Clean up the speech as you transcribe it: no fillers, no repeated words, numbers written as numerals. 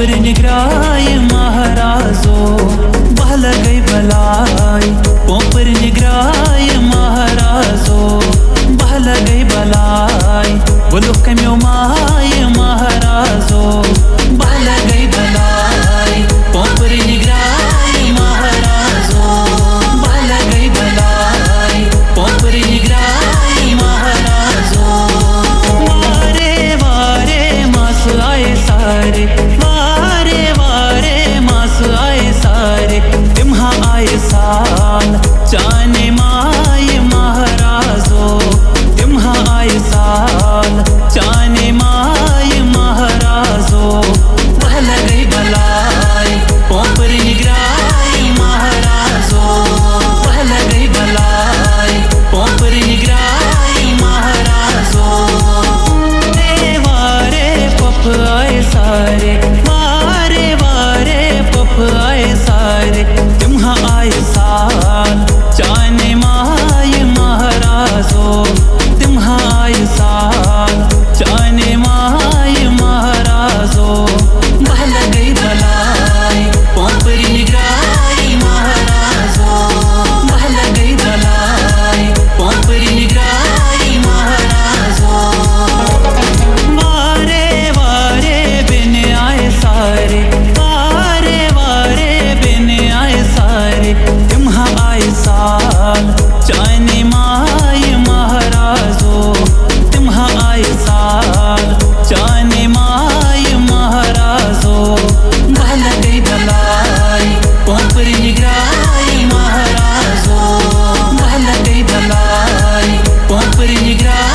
पोंपर निगराय महाराजो बहल गई बलाई। पोंपर निगराय महाराजो बहल गई बलाई। बोलो कम्यो माय महाराजो बहल गई बलाई। पोंपर निगराय महाराजो बहल गई बलाई। पोंपर निगराय महाराजो वारे वारे मास आए सारे। वारे वारे मास आए सारे। तिम्हा आए साल जाने माय महाराजो। तिम्हा आए साल जाने माय महाराजो बहल गई बलाई। पोंपर निगराय महाराजो बहल गई बलाई। पोंपर निगराय महाराजो वारे पप आए सारे। वारे वारे पप आए सारे। तिम्हा आए साल जाने माय महाराजो। तिम्हा आए साल जाने माय महाराजो बहल गई बलाई। पोंपर निगराय महाराजो बहल गई बलाई। पोंपर निगराय महाराजो वारे वारे बिन आए सारे। वारे वारे बिन आए सारे। तिम्हा आए साल जाने माय महाराजो। तिम्हा आए साल जाने माय महाराजो बहल गई बलाई। पोंपर निगराय महाराजो बहल गई बलाई। पोंपर निगराय